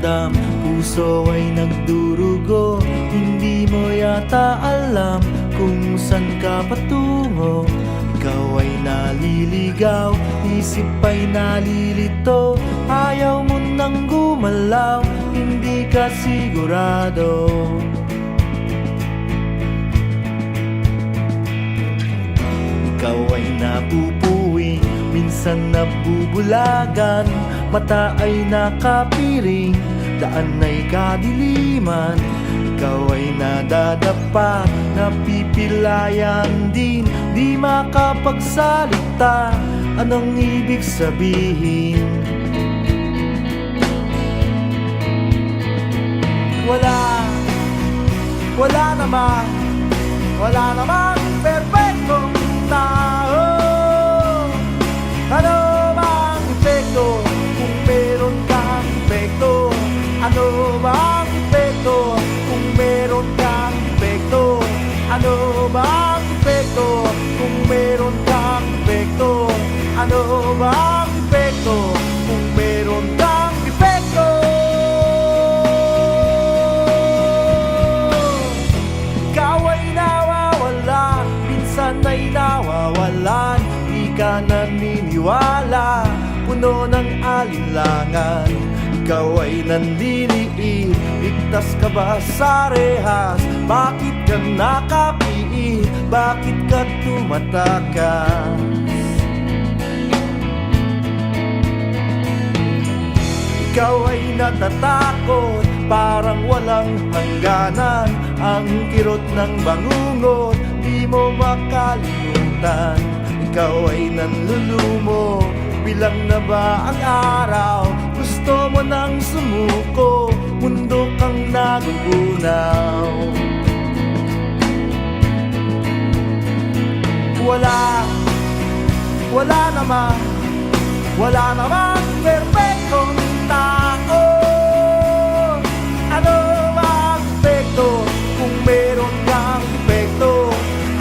nagdaramdam, puso ay nagdurugo. Hindi mo yata alam kung saan ka patungo. Ikaw ay naliligaw, isip ay nalilito. Ayaw mo nang gumalaw, hindi ka sigurado. Ikaw ay napupuwing, minsan nabubulagan. Mata ay nakapiring, daan ay kadiliman. Ikaw ay nadadapa, napipilayan din. Di makapagsalita, anong ibig sabihin? Wala namang perfectong tao. Ano bang epekto kung meron kang epekto? Ano bang epekto kung meron kang epekto? Ano bang epekto kung meron kang epekto? Ano bang epekto kung meron kang epekto? Ikaw ay nawawala, minsan ay nawawalan. Di ka naniniwala, puno ng alinlangan. Ikaw ay nandiliit, ligtas ka ba sa rehas? Bakit ka nakapiit? Bakit ka tumatakas? Ikaw ay natatakot, parang walang hangganan. Ang kirot ng bangungot, di mo makalimutan. Ikaw ay nanlulumo, bilang na ba ang araw? Gusto mo nang sumuko, mundo kang nagugunaw. Wala namang perfectong tao. Ano bang epekto kung meron kang epekto?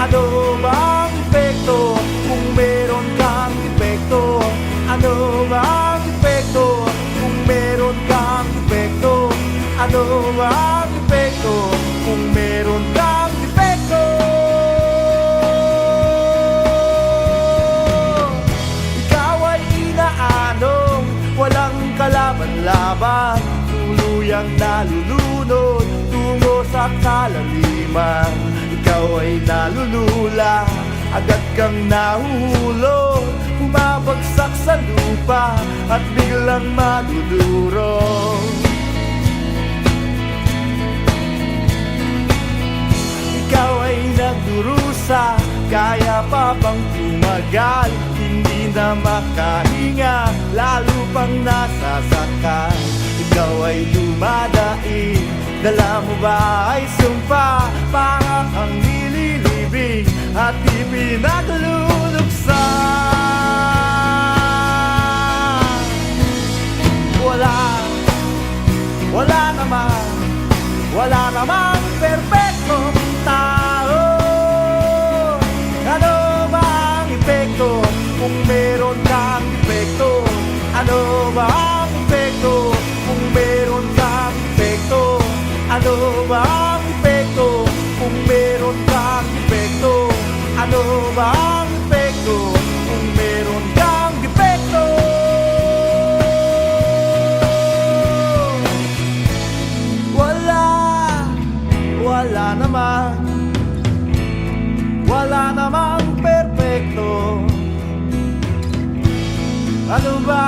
Ano bang epekto kung meron kang epekto? Ano bang epekto kung meron kang epekto? Ano bang epekto kung meron kang epekto? Ikaw ay inaanong walang kalaban-laban, tuluyang nalulunod tungo sa kalaliman. Ikaw ay nalulula, agad kang nahuhulog, bumabagsak sa lupa at biglang madudurog. Ikaw ay nagdurusa, kaya pa bang tumagal? Hindi na makahinga, lalo pang nasasakal. Ikaw ay dumadaig, dala mo ba ay sumpa? Para kang nililibing at ipinagluluksa. Wala namang perfectong tao. Ano bang epekto kung meron kang epekto? Ano bang epekto kung meron kang epekto? Ano bang epekto kung meron kang epekto? Ano bang epekto kung meron kang epekto? Wala namang perfecto. Ano ba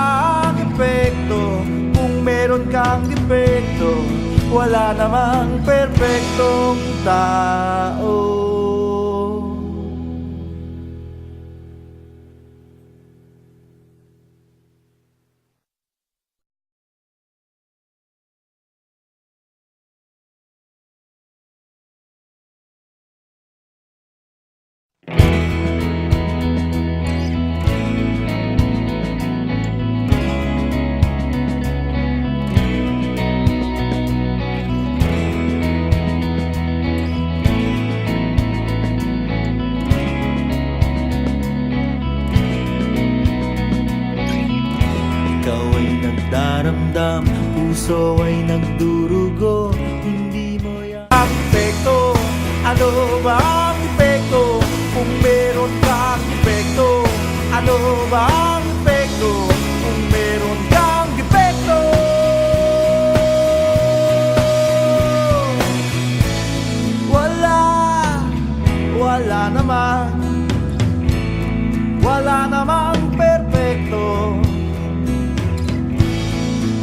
ang epekto kung meron kang defekto? Wala namang perfectong tao. puso ay nagdurugo, hindi mo yan ang epekto. Ano ba ang epekto? Kung meron kang epekto, ano ba ang epekto? Kung meron kang epekto. Wala naman, wala namang perpekto.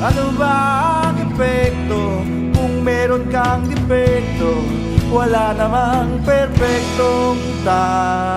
Ano ba ang epekto? Kung meron kang defekto, wala namang perpektong tao.